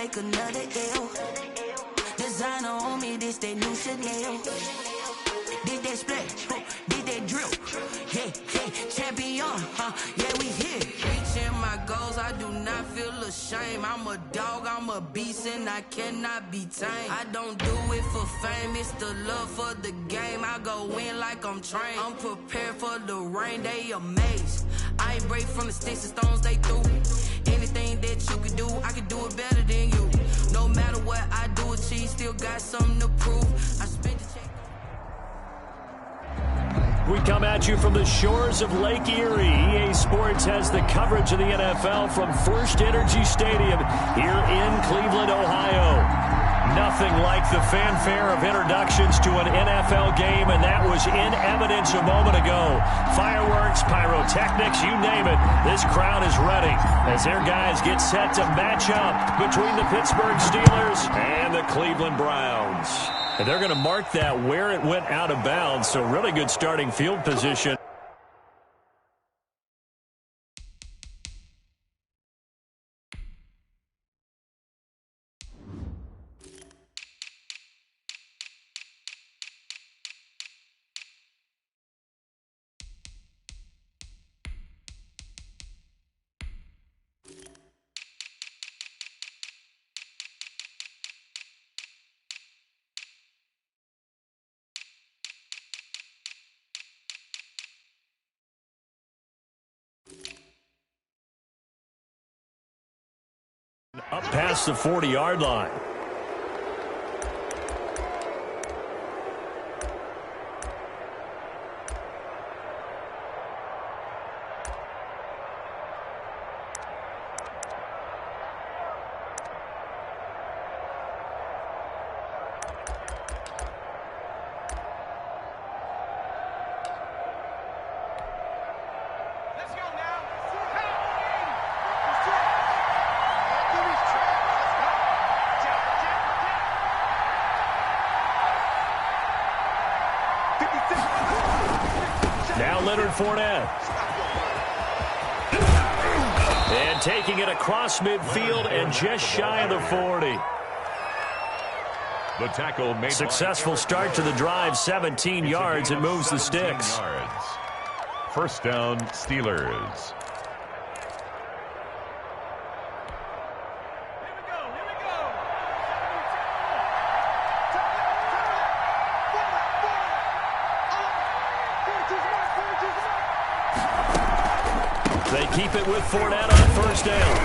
take another L. Designer on me, this that new Chanel. This that split, this that drip. Yeah, champion, yeah, we here. Reaching my goals, I do not feel ashamed. I'm a dog, I'm a beast, and I cannot be tamed. I don't do it for fame, it's the love for the game. I go in like I'm trained. I'm prepared for the rain, they amazed. I ain't break from the sticks and stones they threw. Anything that you can do, I can do it better than you. No matter what I do, achieve, still got something to prove. I spent the check. We come at you from the shores of Lake Erie. EA Sports has the coverage of the NFL from First Energy Stadium here in Cleveland, Ohio. Nothing like the fanfare of introductions to an NFL game, and that was in evidence a moment ago. Fireworks, pyrotechnics, you name it. This crowd is ready as their guys get set to match up between the Pittsburgh Steelers and the Cleveland Browns. And they're going to mark that where it went out of bounds, so really good starting field position. Up past the 40-yard line. Fournette. And taking it across midfield and just shy of the 40. The tackle made. Successful start to the drive, 17 yards. It moves the sticks. Yards. First down, Steelers. They keep it with Fournette on first down.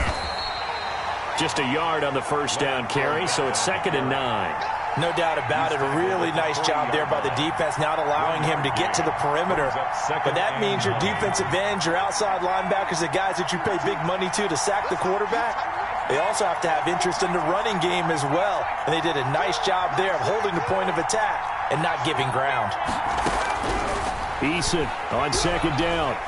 Just a yard on the first down carry, so it's 2nd and 9. No doubt about it. A really nice job there by the defense, not allowing him to get to the perimeter. But that means your defensive ends, your outside linebackers, the guys that you pay big money to sack the quarterback, they also have to have interest in the running game as well. And they did a nice job there of holding the point of attack and not giving ground. Eason on 2nd down.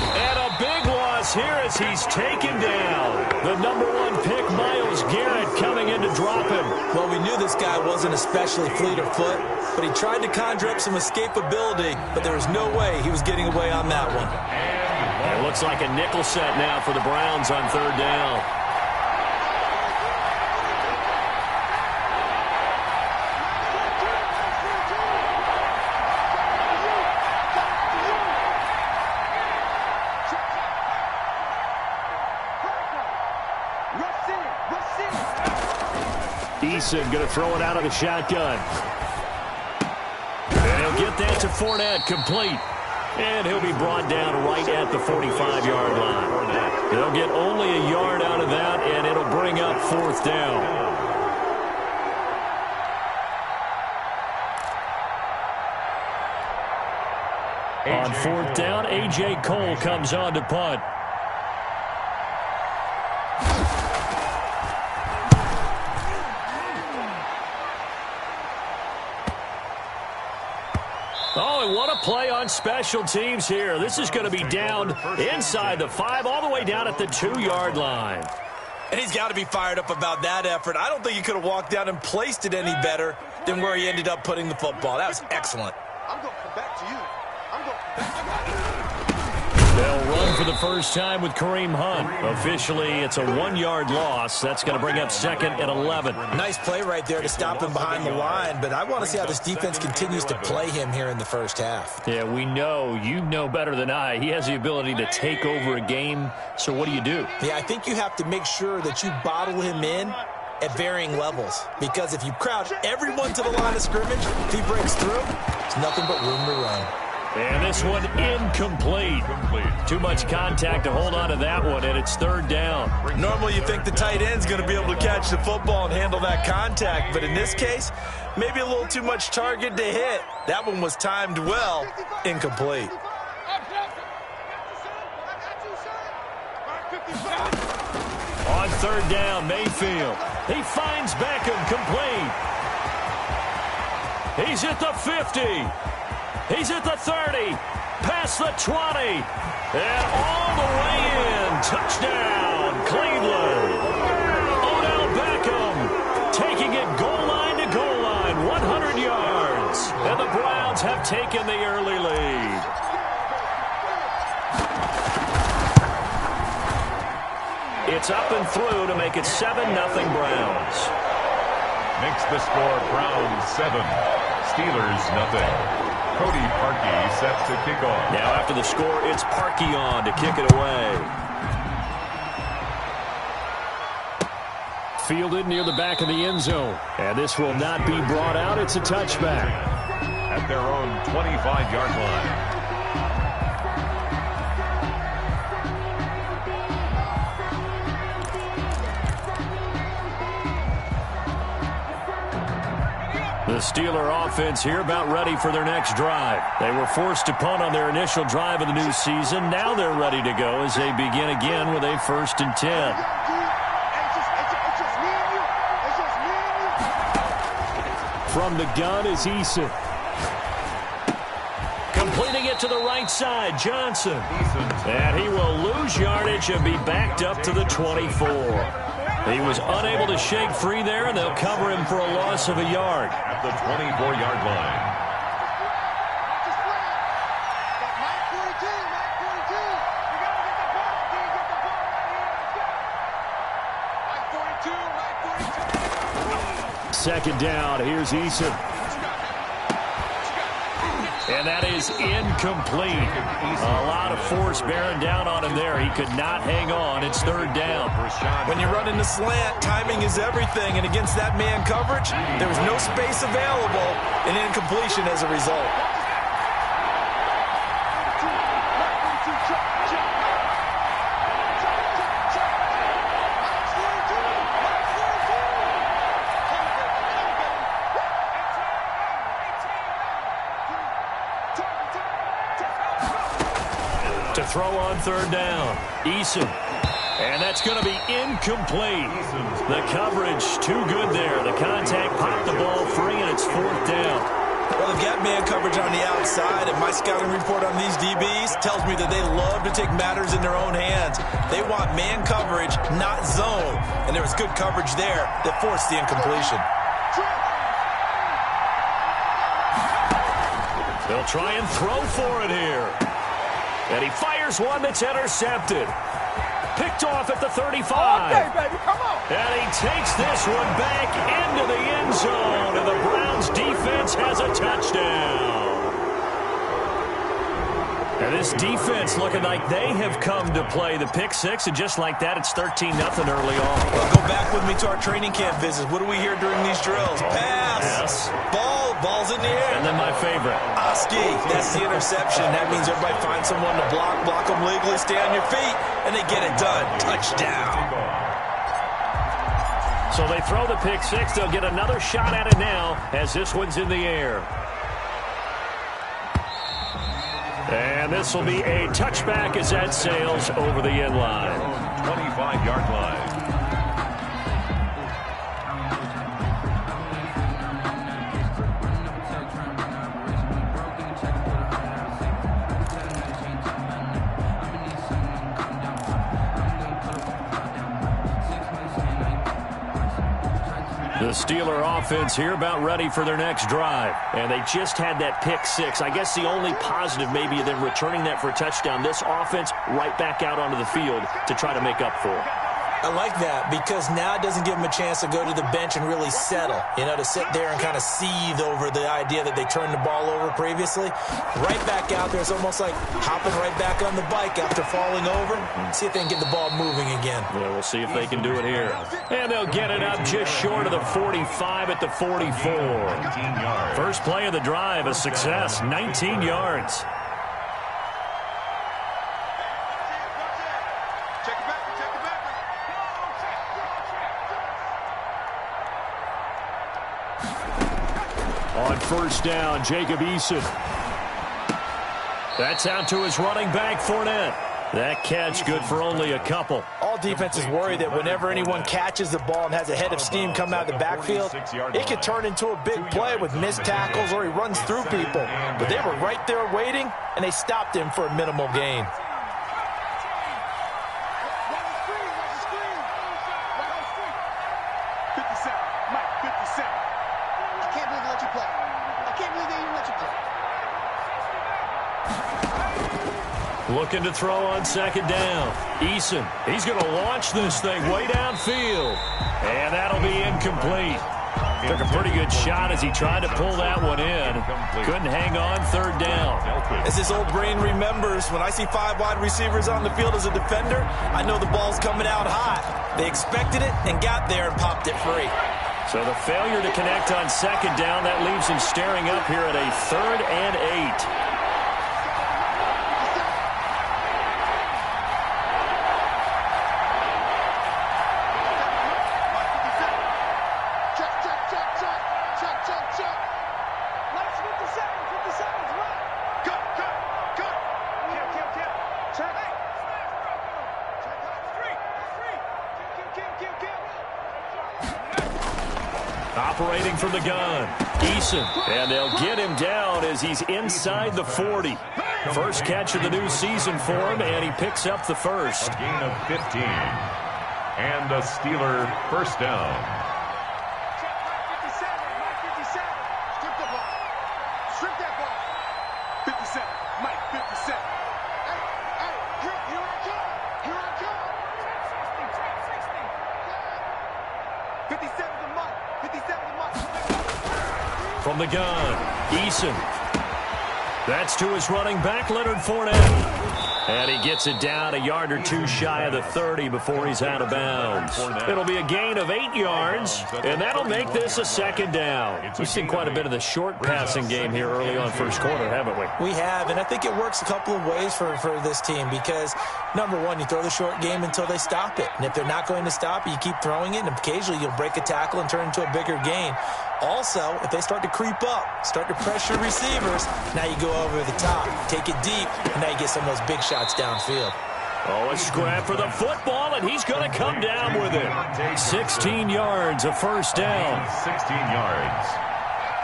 And a big loss here as he's taken down. The #1 pick, Myles Garrett, coming in to drop him. Well, we knew this guy wasn't especially fleet of foot, but he tried to conjure up some escapability, but there was no way he was getting away on that one. And it looks like a nickel set now for the Browns on 3rd down. Eason going to throw it out of the shotgun. And he'll get that to Fournette, complete. And he'll be brought down right at the 45-yard line. They'll get only a yard out of that, and it'll bring up 4th down. On 4th down, A.J. Cole comes on to punt. Oh, and what a play on special teams here. This is going to be down inside the 5, all the way down at the 2-yard line. And he's got to be fired up about that effort. I don't think he could have walked down and placed it any better than where he ended up putting the football. That was excellent. I'm going to come back to you. I'm going to come back to you. They'll run for the first time with Kareem Hunt. Officially, it's a 1-yard loss. That's going to bring up 2nd and 11. Nice play right there to stop him behind the line, but I want to see how this defense continues to play him here in the first half. Yeah, we know. You know better than I. He has the ability to take over a game, so what do you do? Yeah, I think you have to make sure that you bottle him in at varying levels, because if you crowd everyone to the line of scrimmage, if he breaks through, there's nothing but room to run. And this one incomplete. Too much contact to hold on to that one, and it's 3rd down. Normally you think the tight end's going to be able to catch the football and handle that contact, but in this case, maybe a little too much target to hit. That one was timed well, incomplete. On 3rd down, Mayfield. He finds Beckham, complete. He's at the 50. He's at the 30. Past the 20. And all the way in. Touchdown, Cleveland. Odell Beckham taking it goal line to goal line. 100 yards. And the Browns have taken the early lead. It's up and through to make it 7-0 Browns. Makes the score Browns 7, Steelers 0. Cody Parkey set to kick off. Now after the score, it's Parkey on to kick it away. Fielded near the back of the end zone. And this will not be brought out. It's a touchback. At their own 25-yard line. The Steeler offense here about ready for their next drive. They were forced to punt on their initial drive of the new season. Now they're ready to go as they begin again with a 1st and 10. From the gun is Eason. Completing it to the right side, Johnson. And he will lose yardage and be backed up to the 24. He was unable to shake free there, and they'll cover him for a loss of a yard. At the 24-yard line. Second down, here's Eason. And that is incomplete. A lot of force bearing down on him there. He could not hang on. It's 3rd down. When you run in the slant, timing is everything. And against that man coverage, there was no space available, and incompletion as a result. To throw on 3rd down, Eason. And that's going to be incomplete. The coverage too good there. The contact popped the ball free, and it's 4th down. Well, they've got man coverage on the outside, and my scouting report on these DBs tells me that they love to take matters in their own hands. They want man coverage, not zone. And there was good coverage there that forced the incompletion. They'll try and throw for it here. And he fires one that's intercepted. Picked off at the 35. Okay, baby, come on. And he takes this one back into the end zone. And the Browns defense has a touchdown. And this defense looking like they have come to play the pick six. And just like that, it's 13-0 early on. Well, go back with me to our training camp visits. What do we hear during these drills? Pass. Yes. Ball's in the air. And then my favorite. Oski, that's the interception. That means everybody finds someone to block them legally, stay on your feet, and they get it done. Touchdown. So they throw the pick six. They'll get another shot at it now as this one's in the air. And this will be a touchback as that sails over the end line. 25-yard line. The Steeler offense here about ready for their next drive. And they just had that pick six. I guess the only positive maybe of them returning that for a touchdown. This offense right back out onto the field to try to make up for it. I like that because now it doesn't give them a chance to go to the bench and really settle, to sit there and kind of seethe over the idea that they turned the ball over previously. Right back out there, it's almost like hopping right back on the bike after falling over. See if they can get the ball moving again. Yeah, we'll see if they can do it here. And they'll get it up just short of the 45 at the 44. First play of the drive, a success, 19 yards. On first down, Jacob Eason. That's out to his running back, Fournette. That catch good for only a couple. All defenses worry that whenever anyone catches the ball and has a head of steam come out of the backfield, it could turn into a big play with missed tackles or he runs through people. But they were right there waiting, and they stopped him for a minimal gain. Looking to throw on second down. Eason, he's going to launch this thing way downfield. And that'll be incomplete. Took a pretty good shot as he tried to pull that one in. Couldn't hang on third down. As his old brain remembers, when I see 5 wide receivers on the field as a defender, I know the ball's coming out hot. They expected it and got there and popped it free. So the failure to connect on second down, that leaves him staring up here at a 3rd and 8. Operating from the gun, Eason, and they'll get him down as he's inside the 40. First catch of the new season for him, and he picks up the first. A gain of 15, and a Steeler first down. Strip that ball. 57, Mike, 57. Hey, here I come. 57 to Mike. 57 to Mike. From the gun, Eason. That's to his running back, Leonard Fournette. And he gets it down a yard or two shy of the 30 before he's out of bounds. It'll be a gain of 8 yards, and that'll make this a second down. We've seen quite a bit of the short passing game here early on first quarter, haven't we? We have, and I think it works a couple of ways for this team because, number one, you throw the short game until they stop it. And if they're not going to stop it, you keep throwing it, and occasionally you'll break a tackle and turn into a bigger gain. Also, if they start to creep up, start to pressure receivers, now you go over the top, take it deep, and now you get some of those big shots downfield. Oh, a scrap for the football, and he's going to come down with it. 16 yards, a first down. 16 yards.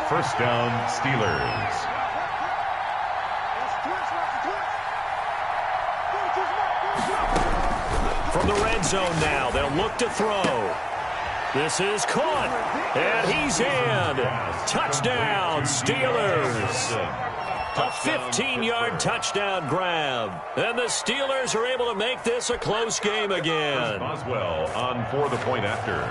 First down, Steelers. From the red zone now, they'll look to throw. This is caught, and he's in. Touchdown, Steelers. A 15-yard touchdown grab. And the Steelers are able to make this a close game again. Boswell on for the point after.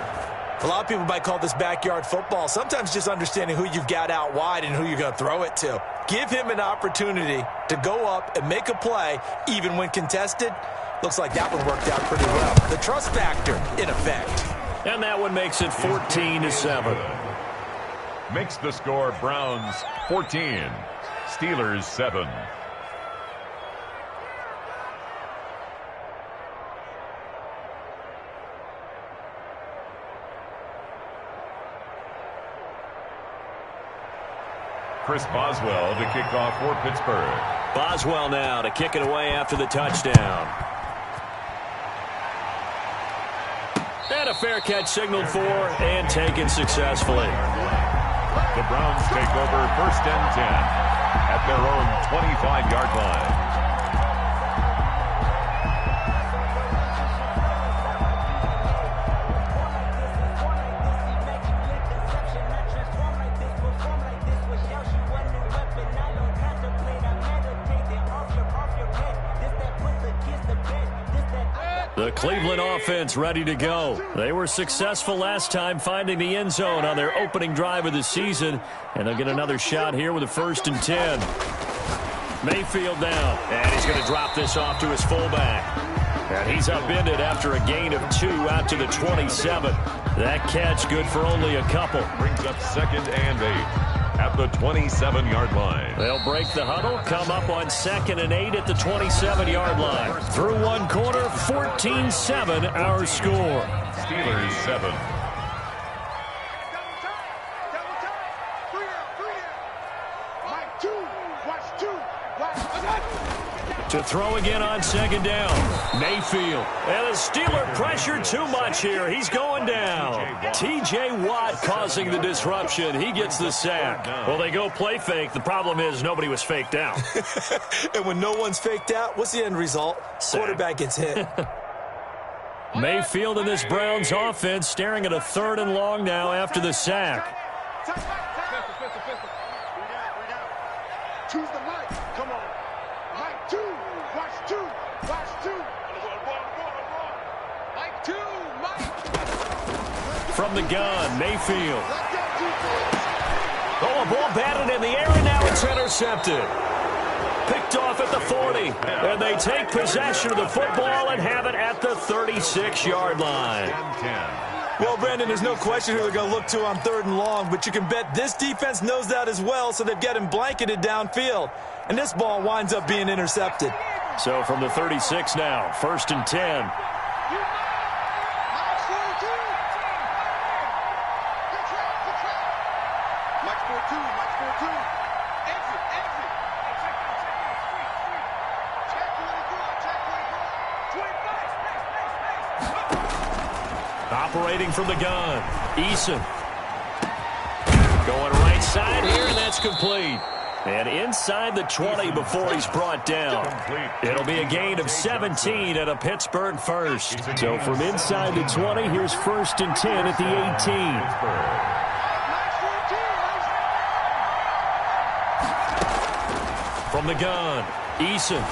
A lot of people might call this backyard football. Sometimes just understanding who you've got out wide and who you're going to throw it to. Give him an opportunity to go up and make a play, even when contested. Looks like that one worked out pretty well. The trust factor in effect. And that one makes it 14-7. Makes the score Browns 14, Steelers 7. Chris Boswell to kick off for Pittsburgh. Boswell now to kick it away after the touchdown. And a fair catch signaled for and taken successfully. The Browns take over first and 10 at their own 25-yard line. The Cleveland offense ready to go. They were successful last time finding the end zone on their opening drive of the season, and they'll get another shot here with a 1st and 10. Mayfield down, and he's going to drop this off to his fullback. And he's upended after a gain of 2 out to the 27. That catch good for only a couple. Brings up 2nd and 8. At the 27-yard line. They'll break the huddle, come up on 2nd and 8 at the 27-yard line. Through one quarter, 14-7 our score. Steelers 7. To throw again on 2nd down. Mayfield. And the Steeler pressure too much here. He's going down. T.J. Watt causing the disruption. He gets the sack. Well, they go play fake. The problem is nobody was faked out. And when no one's faked out, what's the end result? Sack. Quarterback gets hit. Mayfield and this Browns offense staring at a 3rd and long now after the sack. Choose the mic. Come on. Mike 2. Watch 2. Watch 2. Mike 2. Mike. From the gun, Mayfield. Oh, a ball batted in the air, and now it's intercepted. Picked off at the 40. And they take possession of the football and have it at the 36-yard line. 10-10. Well, Brandon, there's no question who they're going to look to on 3rd and long, but you can bet this defense knows that as well, so they've got him blanketed downfield. And this ball winds up being intercepted. So from the 36 now, 1st and 10. Operating from the gun, Eason. Going right side here, and that's complete. And inside the 20 before he's brought down. It'll be a gain of 17 at a Pittsburgh 1st. So from inside the 20, here's 1st and 10 at the 18. From the gun, Eason.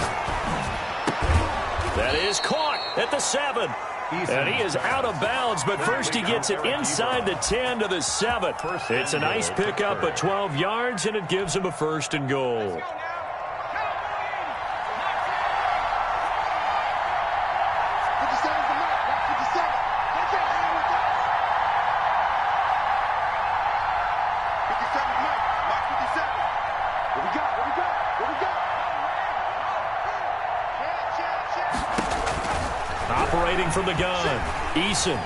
That is caught at the 7. And he is out of bounds, but first he gets it inside the 10 to the 7. It's a nice pickup of 12 yards, and it gives him a 1st and goal. Operating from the gun, Eason.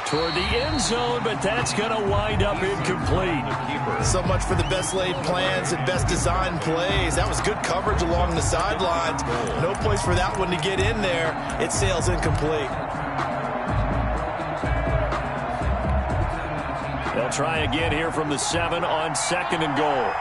Toward the end zone, but that's going to wind up incomplete. So much for the best laid plans and best designed plays. That was good coverage along the sidelines. No place for that one to get in there. It sails incomplete. They'll try again here from the 7 on 2nd and goal.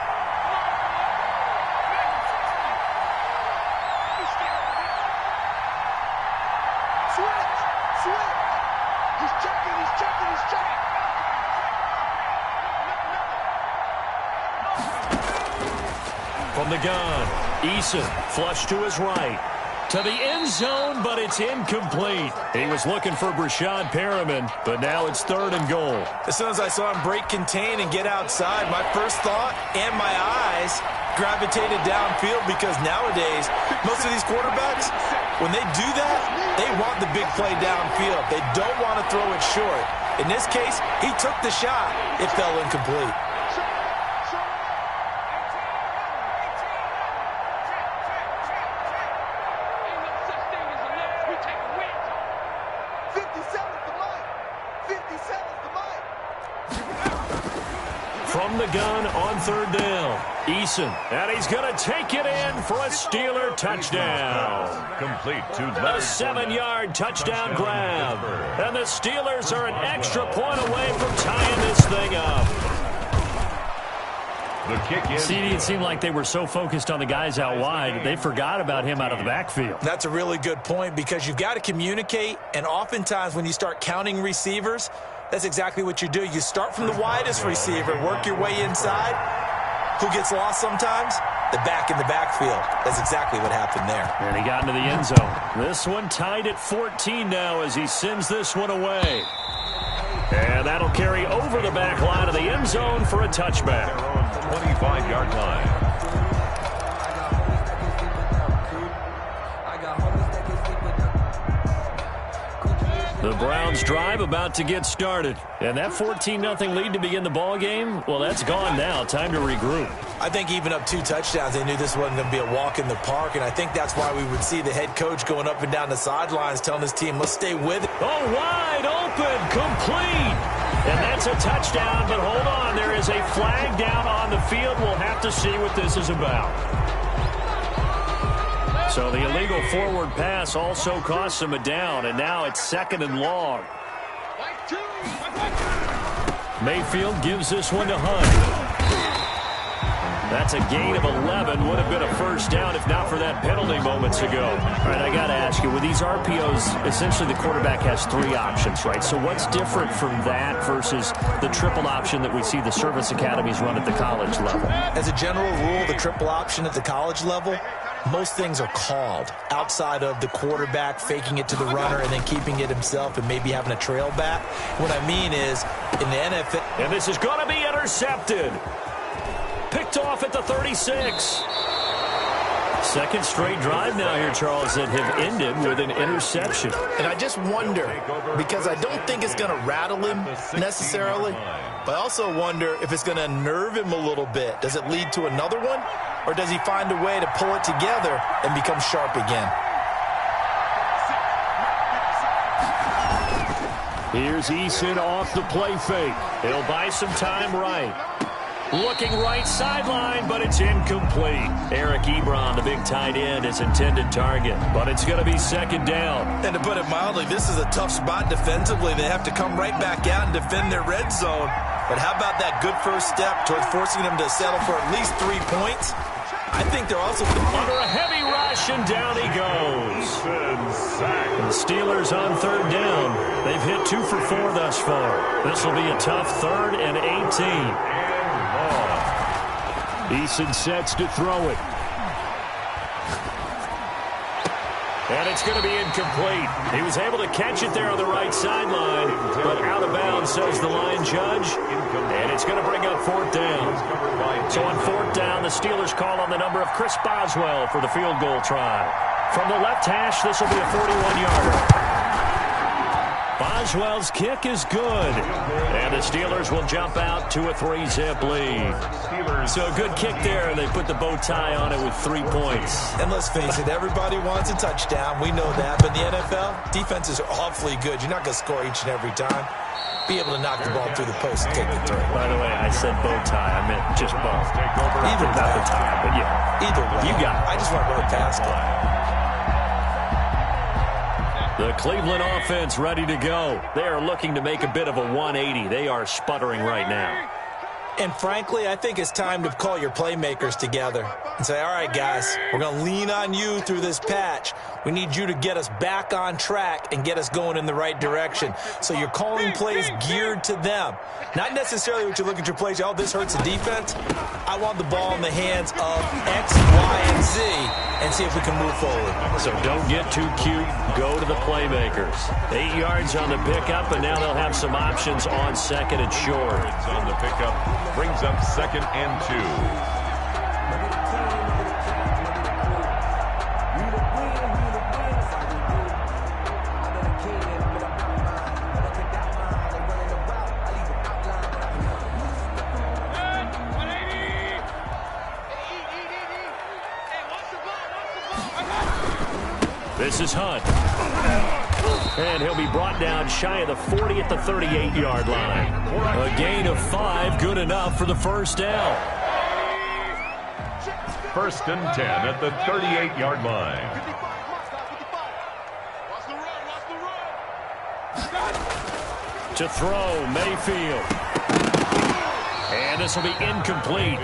From the gun, Eason, flush to his right. To the end zone, but it's incomplete. He was looking for Brashad Perriman, but now it's 3rd and goal. As soon as I saw him break contain and get outside, my first thought and my eyes gravitated downfield, because nowadays, most of these quarterbacks, when they do that, they want the big play downfield. They don't want to throw it short. In this case, he took the shot. It fell incomplete. From the gun on 3rd down, Eason, and he's going to take it in for a Steeler touchdown. Complete to A 7-yard touchdown grab. And the Steelers are an extra point away from tying this thing up. The kick in. CD, it seemed like they were so focused on the guys out wide, they forgot about him out of the backfield. That's a really good point, because you've got to communicate, and oftentimes when you start counting receivers, that's exactly what you do. You start from the widest receiver, work your way inside. Who gets lost sometimes? the back in the backfield. That's exactly what happened there. And he got into the end zone. This one tied at 14 now as he sends this one away. And that'll carry over the back line of the end zone for a touchback. 25-yard line. The Browns drive about to get started. And that 14-0 lead to begin the ball game, well, that's gone now. Time to regroup. I think even up 2 touchdowns, they knew this wasn't going to be a walk in the park, and I think that's why we would see the head coach going up and down the sidelines telling his team, let's stay with it. Oh, wide open, complete. And that's a touchdown, but hold on. There is a flag down on the field. We'll have to see what this is about. So the illegal forward pass also costs him a down, and now it's 2nd and long. Mayfield gives this one to Hunt. That's a gain of 11. Would have been a first down if not for that penalty moments ago. All right, I got to ask you, with these RPOs, essentially the quarterback has 3 options, right? So what's different from that versus the triple option that we see the service academies run at the college level? As a general rule, the triple option at the college level, most things are called outside of the quarterback faking it to the runner and then keeping it himself and maybe having a trail back. What I mean is, in the NFL... And this is going to be intercepted. Picked off at the 36. Second straight drive now here, Charles, that have ended with an interception. And I just wonder, because I don't think it's going to rattle him necessarily, but I also wonder if it's going to unnerve him a little bit. Does it lead to another one? Or does he find a way to pull it together and become sharp again? Here's Eason off the play fake. He'll buy some time right. Looking right sideline, but it's incomplete. Eric Ebron, the big tight end, is intended target, but it's going to be 2nd down. And to put it mildly, this is a tough spot defensively. They have to come right back out and defend their red zone. But how about that good first step towards forcing them to settle for at least 3 points? I think they're also under a heavy rush, and down he goes. And the Steelers on 3rd down. They've hit 2 for 4 thus far. This will be a tough 3rd and 18. Eason sets to throw it. And it's going to be incomplete. He was able to catch it there on the right sideline, but out of bounds, says the line judge. And it's going to bring up 4th down. So on 4th down, the Steelers call on the number of Chris Boswell for the field goal try. From the left hash, this will be a 41-yarder. Boswell's kick is good. And the Steelers will jump out to a 3-zip lead. So a good kick there, and they put the bow tie on it with 3 points. And let's face it, everybody wants a touchdown. We know that. But in the NFL, defenses are awfully good. You're not going to score each and every time. Be able to knock the ball through the post and take the throw. By the way, I said bow tie. I meant just bow. Either not the tie, but yeah. Either way. You got it. I just went right past it. The Cleveland offense ready to go. They are looking to make a bit of a 180. They are sputtering right now. And frankly, I think it's time to call your playmakers together and say, all right, guys, we're going to lean on you through this patch. We need you to get us back on track and get us going in the right direction. So you're calling plays geared to them. Not necessarily what you look at your plays, oh, this hurts the defense. I want the ball in the hands of X, Y, and Z and see if we can move forward. So don't get too cute. Go to the playmakers. 8 yards on the pickup, and now they'll have some options on 2nd and short. On the pickup. Brings up 2nd and 2. This is Hunt. And he'll be brought down shy of the 40 at the 38-yard line. A gain of 5, good enough for the first down. 1st and 10 at the 38-yard line. To throw, Mayfield. And this will be incomplete.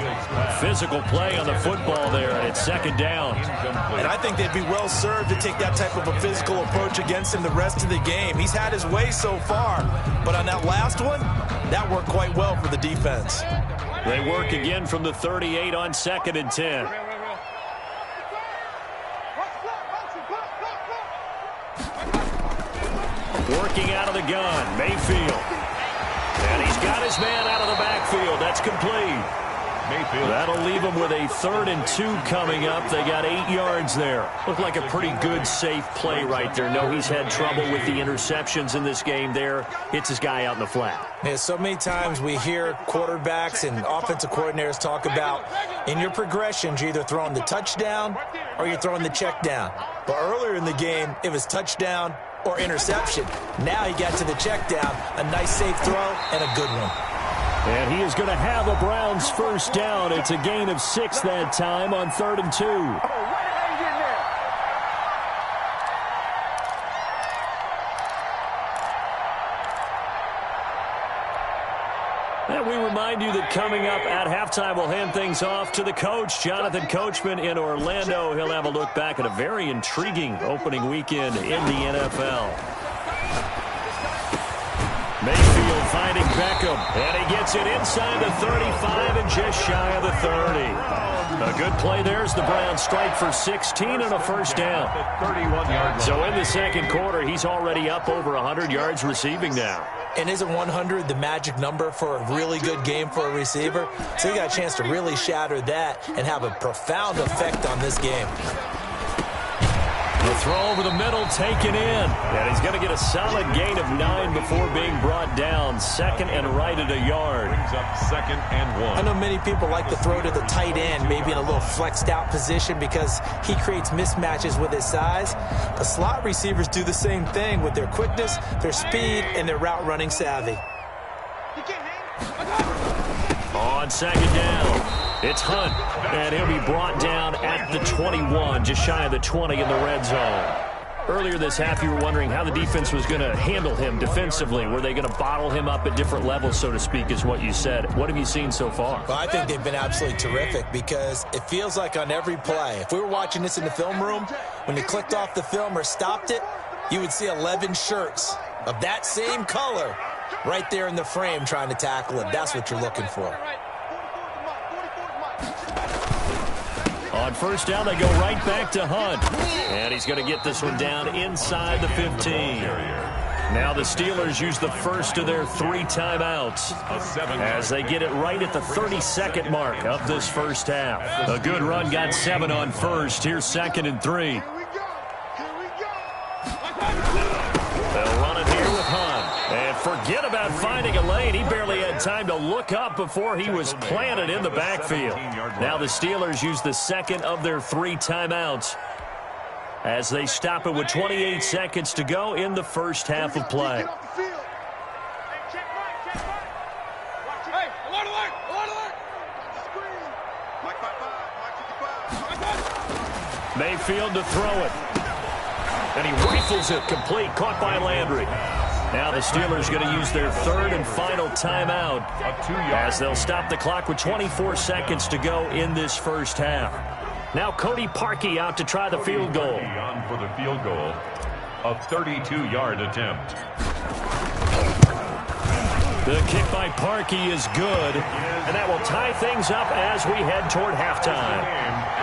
Physical play on the football there, and it's 2nd down. And I think they'd be well served to take that type of a physical approach against him the rest of the game. He's had his way so far, but on that last one, that worked quite well for the defense. They work again from the 38 on 2nd and 10. Working out of the gun, Mayfield. And he's got his man out of the backfield. That's complete. Mayfield. That'll leave him with a 3rd and 2 coming up. They got 8 yards there. Looked like a pretty good, safe play right there. No, he's had trouble with the interceptions in this game there. Hits his guy out in the flat. Yeah, so many times we hear quarterbacks and offensive coordinators talk about in your progressions, you're either throwing the touchdown or you're throwing the check down. But earlier in the game, it was touchdown or interception. Now he got to the check down, a nice safe throw and a good one. And he is going to have a Browns first down. It's a gain of 6 that time on 3rd and 2. And we remind you that coming up at halftime, we'll hand things off to the coach, Jonathan Coachman in Orlando. He'll have a look back at a very intriguing opening weekend in the NFL. Mayfield finding Beckham, and he gets it inside the 35 and just shy of the 30. A good play there as the Browns strike for 16 and a first down. So in the second quarter, he's already up over 100 yards receiving now. And isn't 100 the magic number for a really good game for a receiver? So he got a chance to really shatter that and have a profound effect on this game. The throw over the middle taken in. And he's going to get a solid gain of 9 before being brought down. 2nd and right at a yard. Brings up 2nd and 1. I know many people like to throw to the tight end, maybe in a little flexed out position because he creates mismatches with his size. But slot receivers do the same thing with their quickness, their speed, and their route running savvy. On 2nd down. It's Hunt, and he'll be brought down at the 21, just shy of the 20 in the red zone. Earlier this half, you were wondering how the defense was going to handle him defensively. Were they going to bottle him up at different levels, so to speak, is what you said. What have you seen so far? Well, I think they've been absolutely terrific because it feels like on every play, if we were watching this in the film room, when you clicked off the film or stopped it, you would see 11 shirts of that same color right there in the frame trying to tackle him. That's what you're looking for. On first down, they go right back to Hunt. And he's going to get this one down inside the 15. Now the Steelers use the first of their 3 timeouts as they get it right at the 32nd mark of this first half. A good run got 7 on first. Here's 2nd and 3. They'll run it here with Hunt. And forget about finding a lane. He barely had time to look up before he was planted in the backfield. Now the Steelers use the 2nd of their 3 timeouts as they stop it with 28 seconds to go in the first half of play. Mayfield to throw it. And he rifles it complete, caught by Landry. Now the Steelers going to use their 3rd and final timeout as they'll stop the clock with 24 seconds to go in this first half. Now Cody Parkey out to try the field goal. On for the field goal, a 32-yard attempt. The kick by Parkey is good, and that will tie things up as we head toward halftime.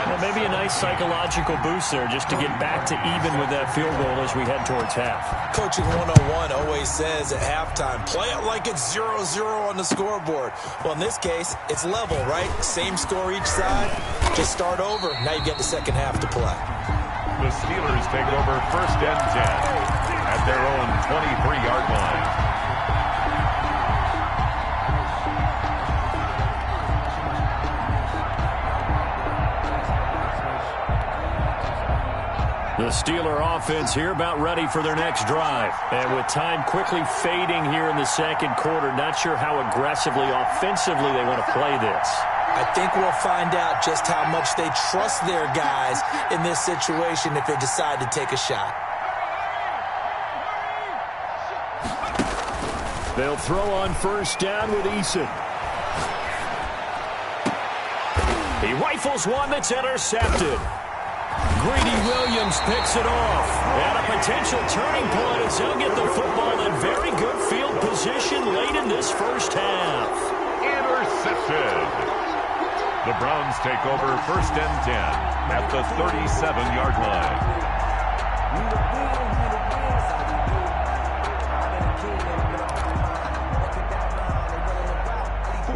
Well, maybe a nice psychological boost there just to get back to even with that field goal as we head towards half. Coaching 101 always says at halftime, play it like it's 0-0 on the scoreboard. Well, in this case, it's level, right? Same score each side. Just start over. Now you get the second half to play. The Steelers take over 1st and 10 at their own 23-yard line. The Steeler offense here about ready for their next drive. And with time quickly fading here in the second quarter, not sure how aggressively, offensively they want to play this. I think we'll find out just how much they trust their guys in this situation if they decide to take a shot. They'll throw on first down with Eason. He rifles one that's intercepted. Greedy Williams picks it off. And a potential turning point as he'll get the football in very good field position late in this first half. Intercepted. The Browns take over 1st and 10 at the 37-yard line.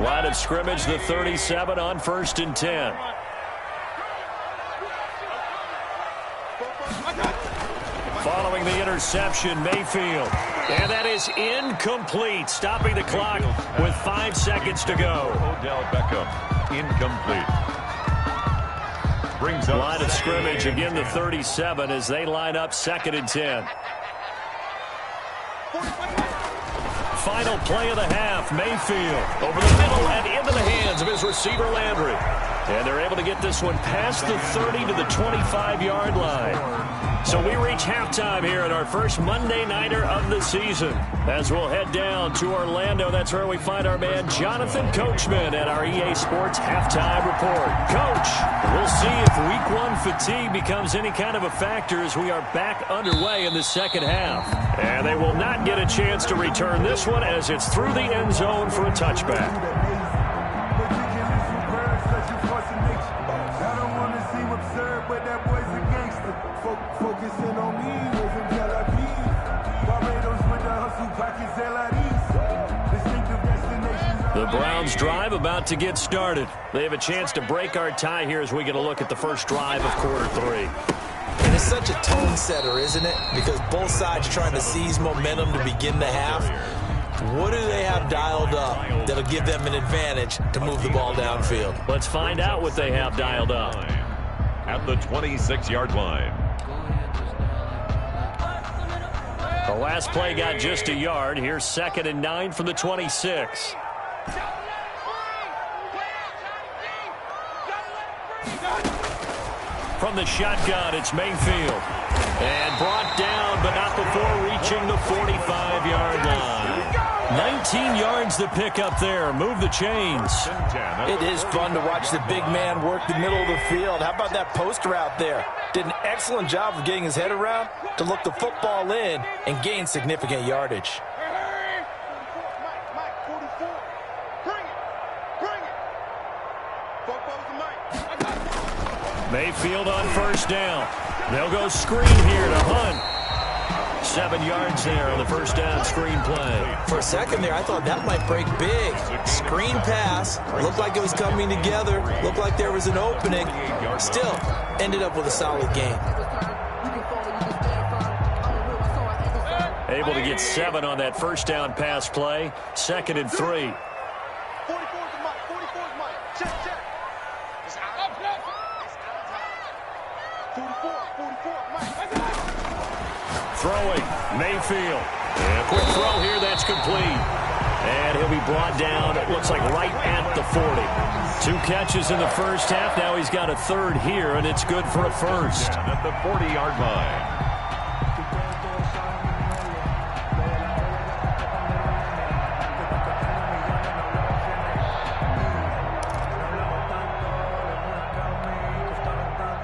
Line of scrimmage, the 37 on 1st and 10. Following the interception, Mayfield. And that is incomplete, stopping the clock with 5 seconds to go. Odell Beckham, incomplete. Brings up line of scrimmage, again the 37 as they line up 2nd and 10. Final play of the half, Mayfield over the middle and into the hands of his receiver Landry. And they're able to get this one past the 30 to the 25-yard line. So we reach halftime here at our first Monday Nighter of the season. As we'll head down to Orlando, that's where we find our man Jonathan Coachman at our EA Sports Halftime Report. Coach, we'll see if Week 1 fatigue becomes any kind of a factor as we are back underway in the second half. And they will not get a chance to return this one as it's through the end zone for a touchback. The Browns drive about to get started. They have a chance to break our tie here as we get a look at the first drive of quarter 3. And it's such a tone setter, isn't it? Because both sides are trying to seize momentum to begin the half. What do they have dialed up that'll give them an advantage to move the ball downfield? Let's find out what they have dialed up. At the 26-yard line. The last play got just a yard. Here's 2nd and 9 from the 26. From the shotgun, it's Mayfield. And brought down, but not before reaching the 45-yard line. 19 yards to pick up there. Move the chains. It is fun to watch the big man work the middle of the field. How about that post route there? Did an excellent job of getting his head around to look the football in and gain significant yardage. Mayfield on first down. They'll go screen here to Hunt. 7 yards there on the first down screen play. For a second there, I thought that might break big. Screen pass. Looked like it was coming together. Looked like there was an opening. Still, ended up with a solid game. Able to get 7 on that first down pass play. 2nd and 3. Throwing, Mayfield. And a quick throw here, that's complete. And he'll be brought down, it looks like right at the 40. 2 catches in the first half. Now he's got a 3rd here, and it's good for a first. At the 40-yard line.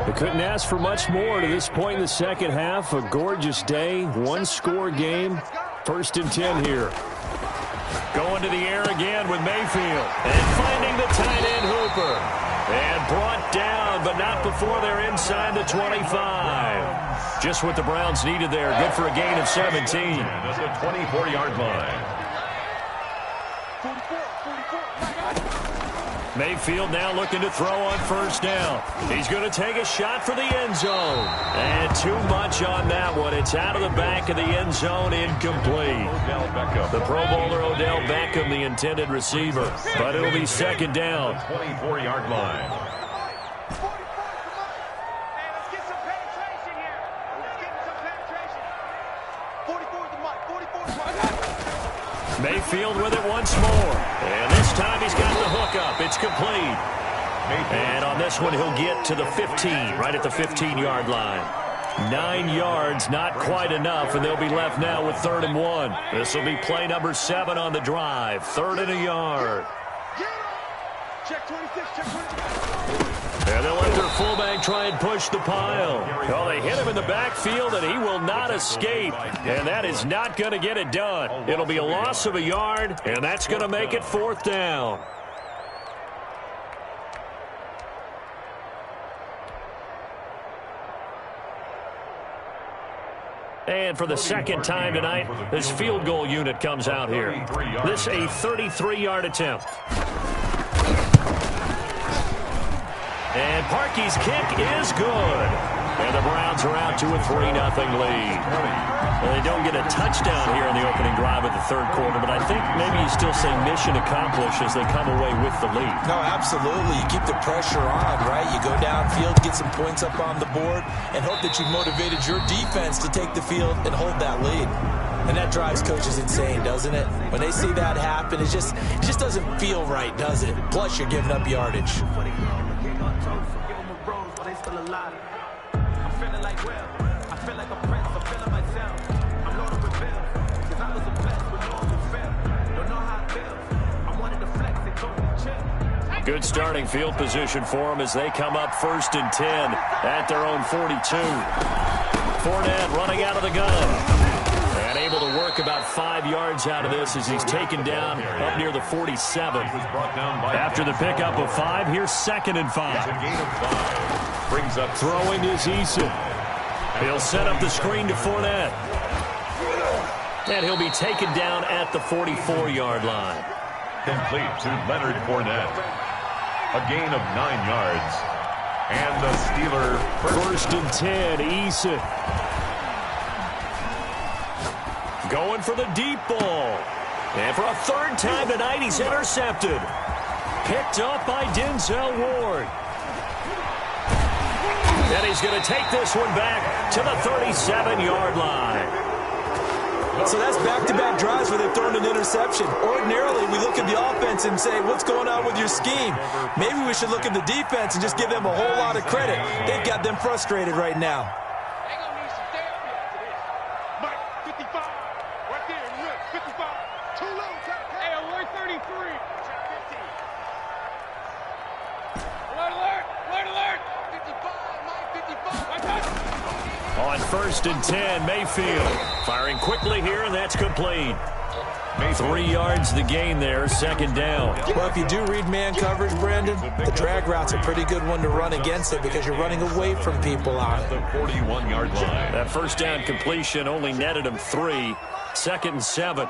They couldn't ask for much more to this point in the second half. A gorgeous day, 1-score game. 1st and 10 here. Going to the air again with Mayfield. And finding the tight end Hooper. And brought down, but not before they're inside the 25. Just what the Browns needed there. Good for a gain of 17. At the 24-yard line. Mayfield now looking to throw on first down. He's going to take a shot for the end zone. And too much on that one. It's out of the back of the end zone, incomplete. The Pro Bowler Odell Beckham, the intended receiver. But it'll be 2nd down. 24-yard line. Mayfield with it once more. And this time he's got the hook up. It's complete. And on this one, he'll get to the 15, right at the 15-yard line. 9 yards, not quite enough, and they'll be left now with 3rd and 1. This will be play number 7 on the drive. 3rd and a yard. Check 26, check 26. And they'll let their fullback try and push the pile. Well, they hit him in the backfield, and he will not escape. And that is not going to get it done. It'll be a loss of a yard, and that's going to make it 4th down. And for the second time tonight, this field goal unit comes out here. This a 33-yard attempt. And Parkey's kick is good. And the Browns are out to a 3-0 lead. Well, they don't get a touchdown here in the opening drive of the third quarter, but I think maybe you still say mission accomplished as they come away with the lead. No, absolutely. You keep the pressure on, right? You go downfield, get some points up on the board, and hope that you motivated your defense to take the field and hold that lead. And that drives coaches insane, doesn't it? When they see that happen, it just doesn't feel right, does it? Plus, you're giving up yardage. Good starting field position for them as they come up 1st and 10 at their own 42. Fournette running out of the gun. And able to work about 5 yards out of this as he's taken down up near the 47. After the pickup of 5, here's 2nd and 5. Brings up throwing is Eason. He'll set up the screen to Fournette. And he'll be taken down at the 44-yard line. Complete to Leonard Fournette. A gain of 9 yards. And the Steeler first and 10, Eason. Going for the deep ball. And for a 3rd time tonight, he's intercepted. Picked up by Denzel Ward. And he's going to take this one back to the 37-yard line. So that's back-to-back drives where they've thrown an interception. Ordinarily, we look at the offense and say, what's going on with your scheme? Maybe we should look at the defense and just give them a whole lot of credit. They've got them frustrated right now. They're going to need some stay up here after this. Mike, 55. Right there, Rick, 55. Too low. Hey, alert 33. Check 15. Alert, alert. Alert, alert. 55, Mike, 55. On 1st and 10, Mayfield firing quickly here, and that's complete. 3 yards the gain there, 2nd down. Well, if you do read man coverage, Brandon, the drag route's a pretty good one to run against it because you're running away from people on it. The 41-yard line. That 1st down completion only netted him 3. 2nd and 7.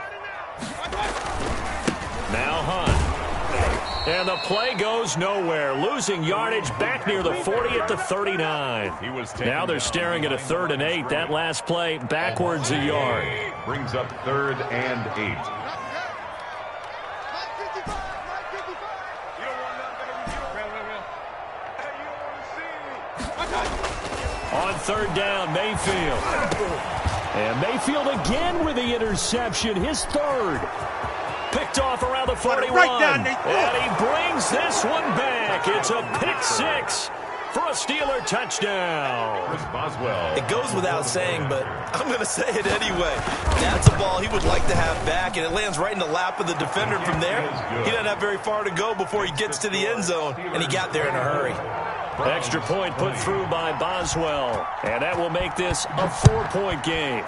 Now Hunt. And the play goes nowhere. Losing yardage back near the 40 at the 39. Now they're staring at a 3rd and 8. That last play backwards a yard. Brings up 3rd and 8. On 3rd down, Mayfield. And Mayfield again with the interception, his 3rd. Picked off around the 41. And he brings this one back. It's a pick 6 for a Steeler touchdown. Boswell. It goes without saying, but I'm going to say it anyway. That's a ball he would like to have back, and it lands right in the lap of the defender from there. He doesn't have very far to go before he gets to the end zone, and he got there in a hurry. Extra point put through by Boswell, and that will make this a 4-point game.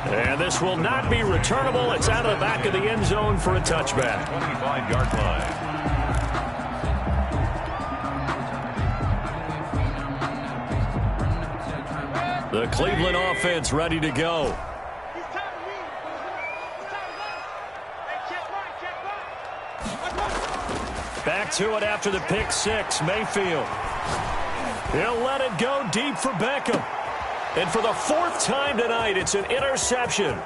And this will not be returnable. It's out of the back of the end zone for a touchback. 25-yard line. The Cleveland offense ready to go. Back to it after the pick 6, Mayfield. He'll let it go deep for Beckham. And for the 4th time tonight, it's an interception.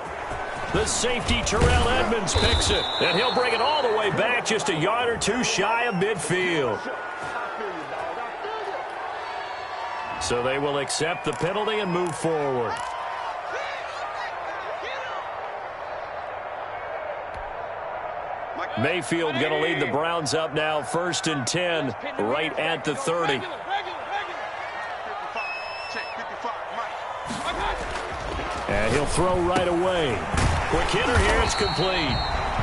The safety, Terrell Edmonds, picks it. And he'll bring it all the way back just a yard or 2 shy of midfield. So they will accept the penalty and move forward. Mayfield going to lead the Browns up now, 1st and 10, right at the 30. And he'll throw right away. Quick hitter here, it's complete.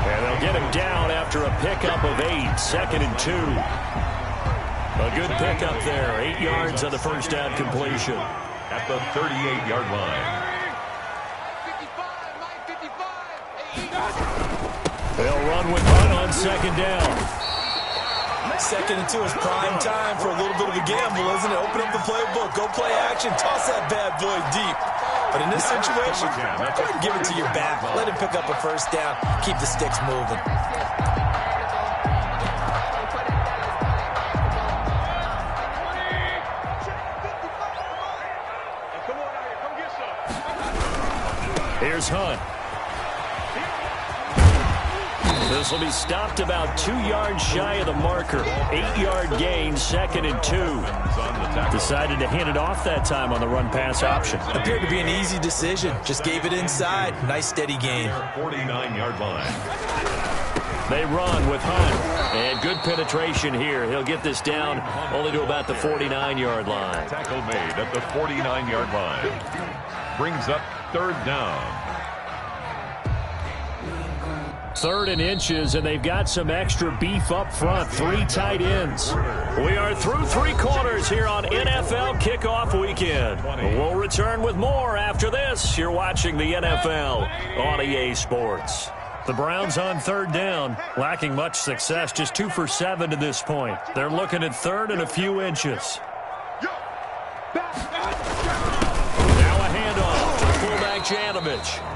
And they'll get him down after a pickup of 8, 2nd and 2. A good pickup there, 8 yards on the 1st down completion. At the 38-yard line. They'll run with Hunt on 2nd down. 2nd and 2 is prime time for a little bit of a gamble, isn't it? Open up the playbook, go play action, toss that bad boy deep. But in this situation, go ahead and give it to your back. Let him pick up a 1st down. Keep the sticks moving. Here's Hunt. This will be stopped about 2 yards shy of the marker. 8-yard gain, 2nd and 2. Decided to hand it off that time on the run-pass option. Appeared to be an easy decision. Just gave it inside. Nice steady gain. 49-yard line. They run with Hunt. And good penetration here. He'll get this down only to about the 49-yard line. Tackle made at the 49-yard line. Brings up 3rd down. 3rd and inches, and they've got some extra beef up front. 3 tight ends. We are through 3 quarters here on NFL Kickoff Weekend. We'll return with more after this. You're watching the NFL on EA Sports. The Browns on 3rd down, lacking much success, just 2 for 7 to this point. They're looking at 3rd and a few inches.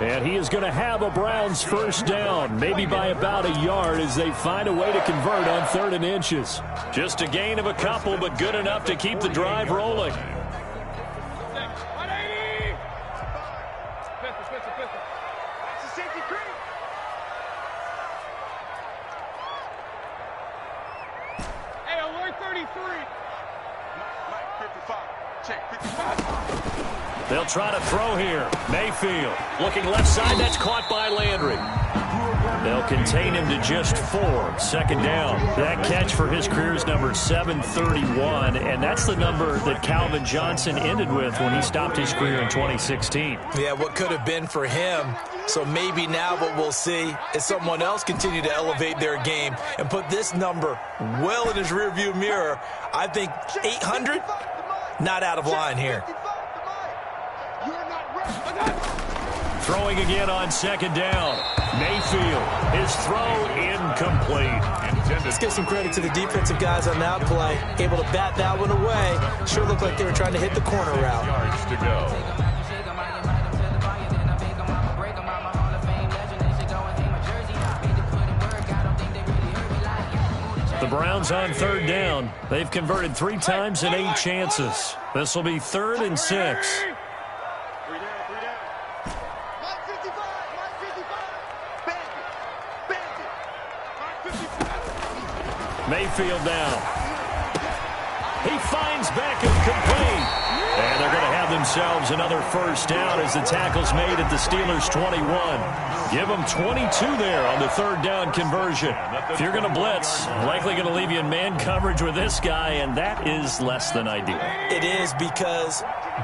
And he is going to have a Browns 1st down, maybe by about a yard as they find a way to convert on 3rd and inches. Just a gain of a couple, but good enough to keep the drive rolling. Hey, alert 33. Mike 55. Check 55. They'll try to throw here. Mayfield looking left side. That's caught by Landry. They'll contain him to just 4. 2nd down. That catch for his career is number 731, and that's the number that Calvin Johnson ended with when he stopped his career in 2016. Yeah, what could have been for him. So maybe now what we'll see is someone else continue to elevate their game and put this number well in his rearview mirror. I think 800, not out of line here. Throwing again on 2nd down. Mayfield, his throw incomplete. Let's give some credit to the defensive guys on that play. Able to bat that one away. Sure looked like they were trying to hit the corner route. Yards to go. The Browns on 3rd down. They've converted 3 times in 8 chances. This will be 3rd and 6. Mayfield down. He finds Beckham complete. And they're going to have themselves another 1st down as the tackle's made at the Steelers' 21. Give them 22 there on the 3rd down conversion. If you're going to blitz, likely going to leave you in man coverage with this guy, and that is less than ideal. It is, because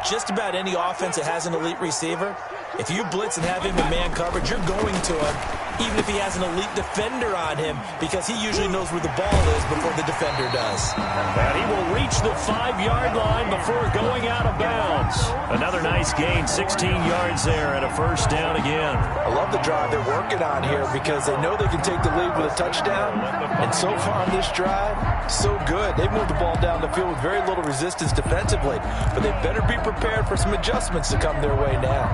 just about any offense that has an elite receiver, if you blitz and have him in man coverage, you're going to him, even if he has an elite defender on him, because he usually knows where the ball is before the defender does. And he will reach the 5-yard line before going out of bounds. Another nice gain, 16 yards there, and a 1st down again. I love the drive they're working on here because they know they can take the lead with a touchdown. And so far on this drive, so good. They've moved the ball down the field with very little resistance defensively, but they better be prepared for some adjustments to come their way now.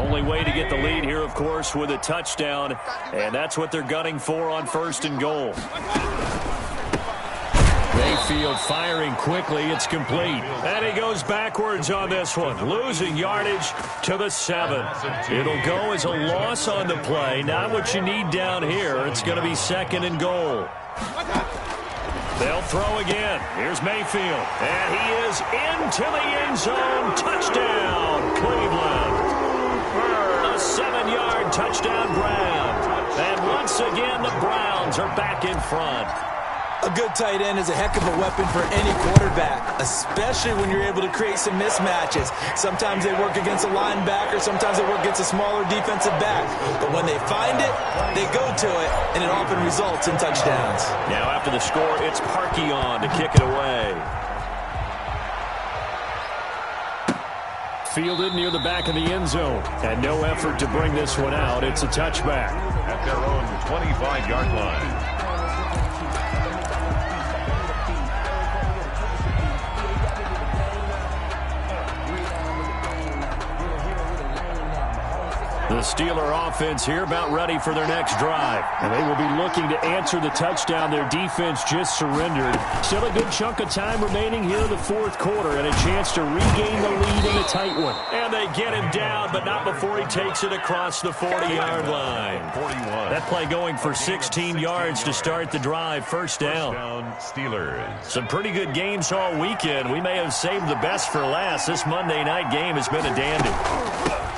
Only way to get the lead here, of course, with a touchdown, and that's what they're gunning for on 1st and goal. Mayfield firing quickly. It's complete. And he goes backwards on this one, losing yardage to the 7. It'll go as a loss on the play. Not what you need down here. It's going to be 2nd and goal. They'll throw again. Here's Mayfield. And he is into the end zone. Touchdown, Cleveland. A 7-yard touchdown Brown. And once again, the Browns are back in front. A good tight end is a heck of a weapon for any quarterback, especially when you're able to create some mismatches. Sometimes they work against a linebacker, sometimes they work against a smaller defensive back. But when they find it, they go to it, and it often results in touchdowns. Now after the score, it's Parkey on to kick it away. Fielded near the back of the end zone. And no effort to bring this one out. It's a touchback. At their own 25-yard line. The Steeler offense here about ready for their next drive. And they will be looking to answer the touchdown their defense just surrendered. Still a good chunk of time remaining here in the fourth quarter and a chance to regain the lead in a tight one. And they get him down, but not before he takes it across the 40-yard line. 41. That play going for 16 yards to start the drive. First down. Steelers. Some pretty good games all weekend. We may have saved the best for last. This Monday night game has been a dandy.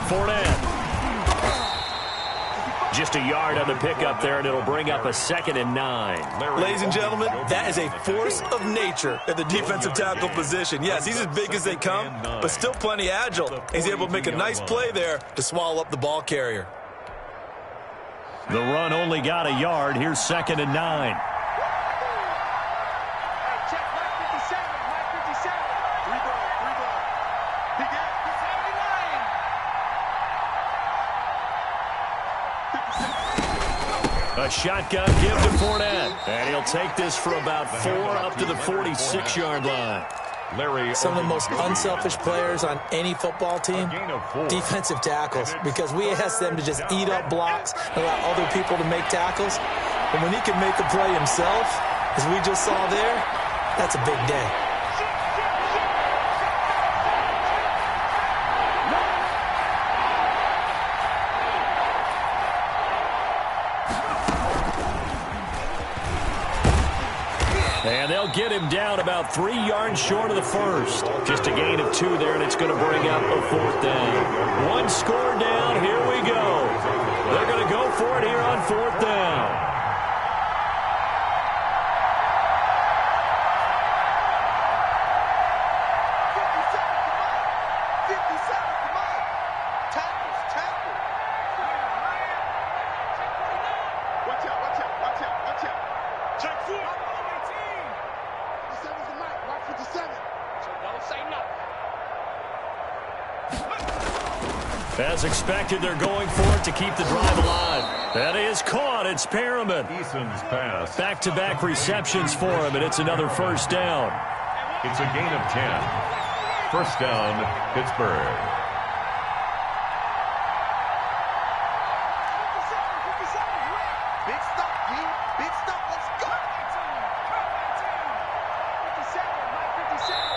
Fournette. Just a yard on the pickup there, and it'll bring up a 2nd and 9. Ladies and gentlemen, that is a force of nature at the defensive tackle position. Yes, he's as big as they come, but still plenty agile. He's able to make a nice play there to swallow up the ball carrier. The run only got a yard. Here's 2nd and 9. A shotgun give to Fournette. And he'll take this for about 4 up to the 46-yard line. Some of the most unselfish players on any football team, defensive tackles, because we ask them to just eat up blocks and allow other people to make tackles. But when he can make the play himself, as we just saw there, that's a big day. And they'll get him down about 3 yards short of the first. Just a gain of 2 there, and it's going to bring up a 4th down. 1 score down. Here we go. They're going to go for it here on 4th down. As expected, they're going for it to keep the drive alive. That is caught. It's Perriman. Eason's pass. Back-to-back receptions for him, and it's another first down. It's a gain of 10. First down, Pittsburgh. Big stuff, D. Big stuff. Let's go.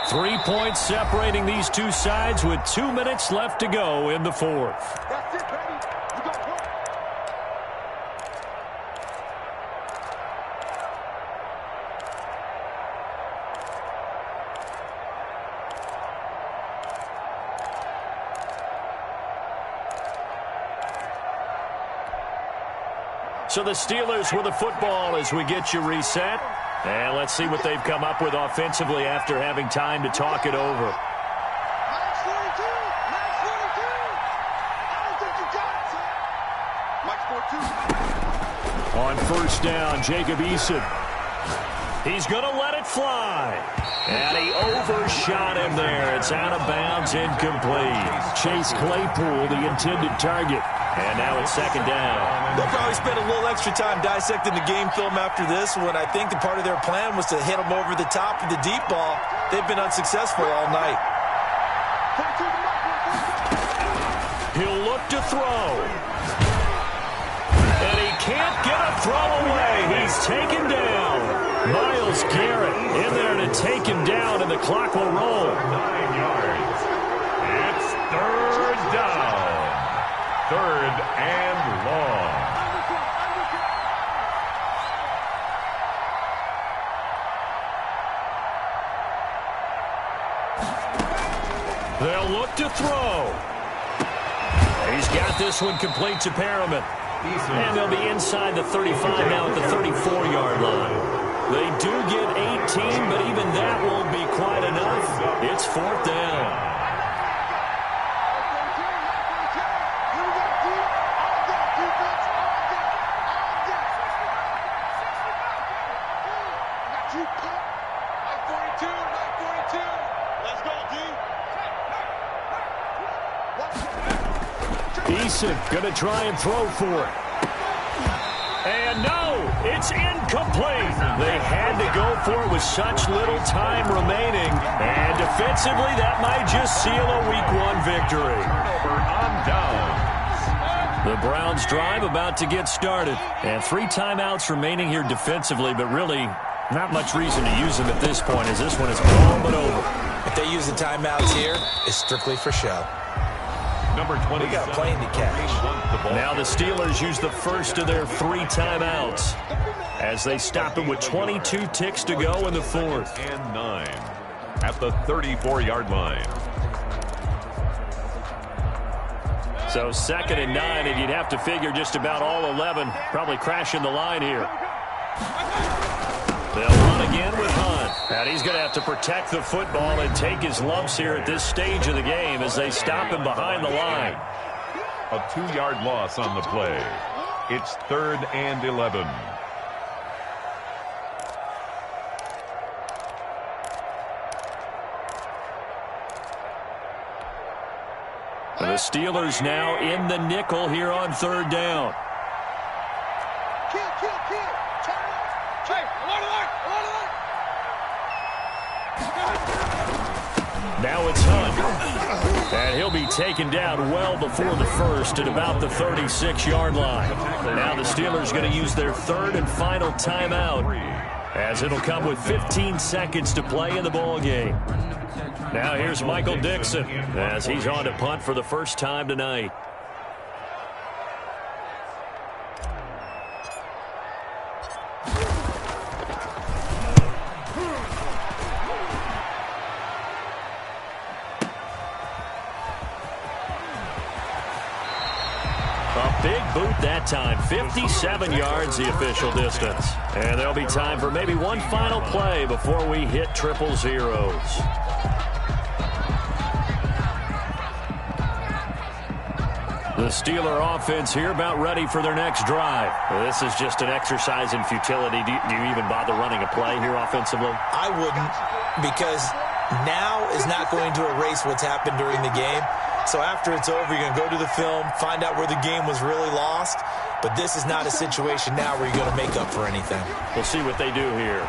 3 points separating these two sides with 2 minutes left to go in the fourth. That's it, baby. You got work. So the Steelers with the football as we get you reset. And let's see what they've come up with offensively after having time to talk it over. Max 42. Max 42. I don't think you got it, Max 42. On first down, Jacob Eason. He's going to let it fly. And he overshot him there. It's out of bounds, incomplete. Chase Claypool, the intended target. And now it's second down. They'll probably spend a little extra time dissecting the game film after this one. I think the part of their plan was to hit them over the top of the deep ball. They've been unsuccessful all night. He'll look to throw. And he can't get a throw away. He's taken down. Myles Garrett in there to take him down, and the clock will roll. 9 yards. It's third down. Third and long. They'll look to throw. He's got this one complete to Perriman. And they'll be inside the 35 now at the 34-yard line. They do get 18, but even that won't be quite enough. It's fourth down. Eason going to try and throw for it. And no, it's incomplete. They had to go for it with such little time remaining. And defensively, that might just seal a week 1 victory. Turnover on downs. The Browns drive about to get started. And 3 timeouts remaining here defensively, but really not much reason to use them at this point, as this one is all but over. If they use the timeouts here, it's strictly for show. Number 20. We got a plane to catch. Now the Steelers use the first of their 3 timeouts as they stop it with 22 ticks to go in the 4th. And 9 at the 34-yard line. So 2nd and 9, and you'd have to figure just about all 11 probably crashing the line here. They'll run again with Hunt. And he's going to have to protect the football and take his lumps here at this stage of the game as they stop him behind the line. A 2-yard loss on the play. It's 3rd and 11. The Steelers now in the nickel here on 3rd down. Kill. Hey, alert. Now it's Hunt. And he'll be taken down well before the first at about the 36-yard line. Now the Steelers going to use their 3rd and final timeout, as it'll come with 15 seconds to play in the ball game. Now here's Michael Dixon as he's on to punt for the first time tonight. A big boot that time, 57 yards the official distance. And there'll be time for maybe one final play before we hit 000. The Steeler offense here about ready for their next drive. This is just an exercise in futility. Do you even bother running a play here offensively? I wouldn't, because now is not going to erase what's happened during the game. So after it's over, you're going to go to the film, find out where the game was really lost. But this is not a situation now where you're going to make up for anything. We'll see what they do here.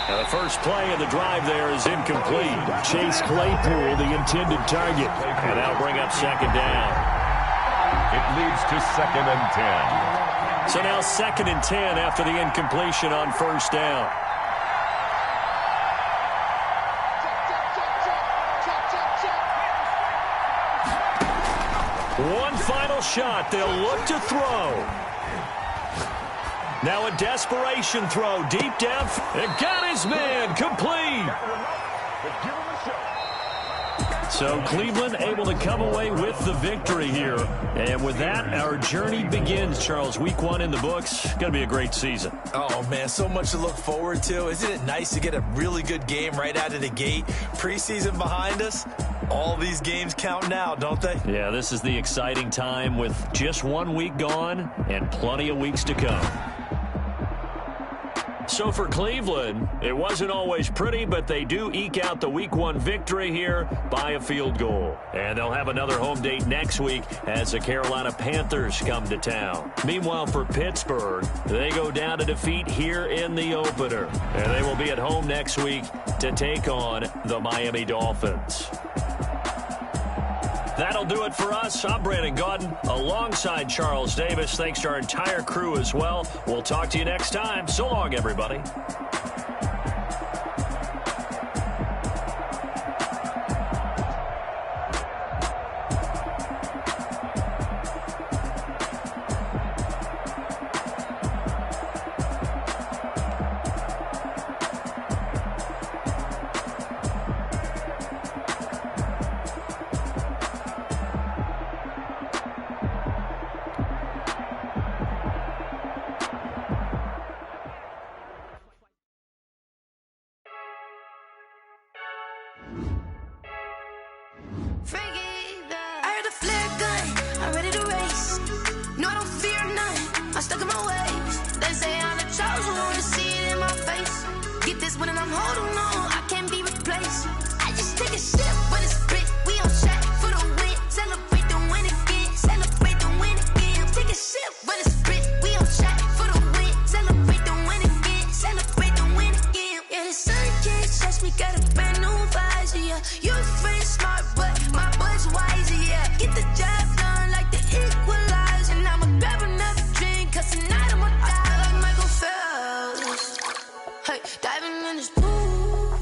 Now the first play of the drive there is incomplete. Chase Claypool, the intended target. And that'll bring up 2nd down. It leads to 2nd and 10. So now 2nd and 10 after the incompletion on 1st down. One final shot. They'll look to throw. Now a desperation throw deep down. And got his man complete. So Cleveland able to come away with the victory here. And with that, our journey begins, Charles. Week 1 in the books. Going to be a great season. Oh, man, so much to look forward to. Isn't it nice to get a really good game right out of the gate? Preseason behind us. All these games count now, don't they? Yeah, this is the exciting time with just 1 week gone and plenty of weeks to come. So for Cleveland, it wasn't always pretty, but they do eke out the Week 1 victory here by a field goal. And they'll have another home date next week as the Carolina Panthers come to town. Meanwhile, for Pittsburgh, they go down to defeat here in the opener. And they will be at home next week to take on the Miami Dolphins. That'll do it for us. I'm Brandon Gaudin alongside Charles Davis. Thanks to our entire crew as well. We'll talk to you next time. So long, everybody. Your friend smart, but my bud's wiser, yeah. Get the job in this pool.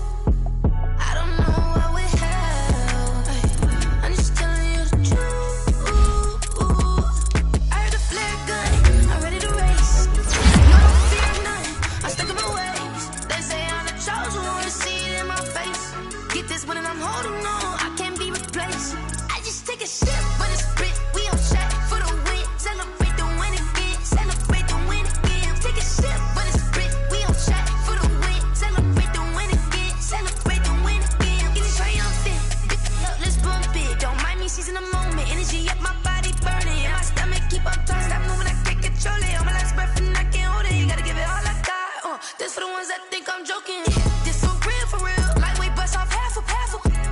I don't know what we have. I'm just telling you the truth. I heard the flare gun. I'm ready to race. No, I don't fear nothing. I'm stuck in my ways. They say I'm the chosen one. See it in my face. Get this one and I'm holding on. I can't be replaced. I just take a sip, but it's spit. We on track for the win. Celebrate the win again. Celebrate the win again. Take a sip, but it's spit. We on track for the win. Celebrate the win again. Celebrate the win again. Get it triumphant. Look, let's bump it. Don't mind me seizing the moment. Energy up my body burning. And my stomach keep up turning. Stop moving, I can't control it. On my last breath and I can't hold it. You gotta give it all I got. This for the ones that think I'm joking. This for real, for real. Lightweight bust off half a.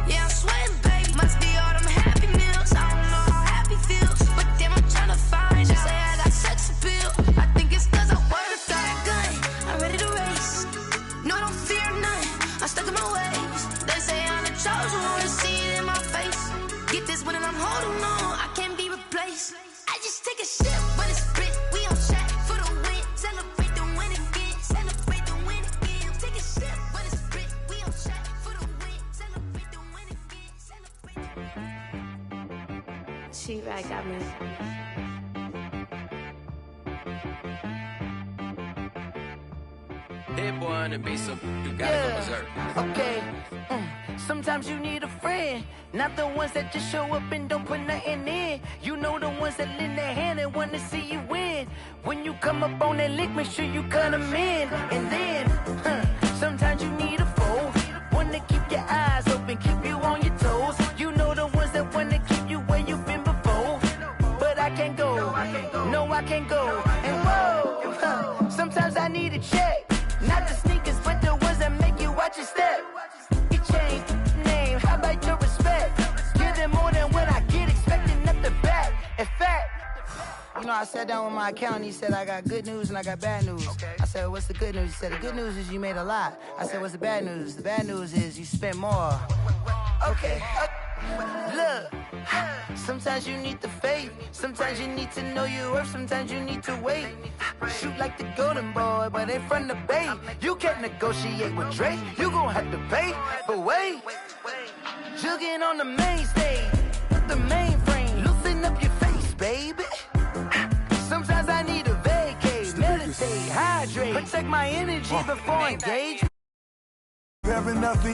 Yeah, I'm sweating, babe. Must be all them happy meals. I don't know how happy feels, but damn, I'm tryna find. She say I got sex appeal. I think it's 'cause I wear a fat gun. I'm ready to race. No, I don't fear nothing. I'm stuck in my ways. They say I'm the chosen one. See it in my face. Get this one and I'm holding on. I can't be replaced. I just take a sip, but it's spit. We on track for the win. Celebrate the win again. Celebrate the win again. Take a sip, but it's spit. We on track for the win. Celebrate the win again. Celebrate the win. She right got me. Hit boy on the beat, so you gotta go berserk. Okay. Sometimes you need a friend, not the ones that just show up and don't put nothing in. You know the ones that lend their hand and want to see you win. When you come up on that lick, make sure you cut them in. And then, sometimes you need a foe, one to keep your eyes open, keep you on your toes. You know the ones that want to keep you where you've been before. But I can't go, no I can't go. And whoa, sometimes I need a check. Not the sneakers, but the ones that make you watch your step. You change name, how about your respect? Give them more than what I get, expecting up the back. In fact, you know, I sat down with my accountant, he said I got good news and I got bad news. I said, what's the good news? He said, the good news is you made a lot. I said, what's the bad news? The bad news is you spent more. Okay. Look, sometimes you need the faith, sometimes you need to know your worth, sometimes you need to wait. Shoot like the golden boy, but in front of Bay. You can't negotiate with Drake, you gon' have to pay. But wait, jugging on the main stage, the mainframe, loosen up your face, baby. Sometimes I need a vacate, meditate, hydrate, protect my energy before I engage. Having nothing.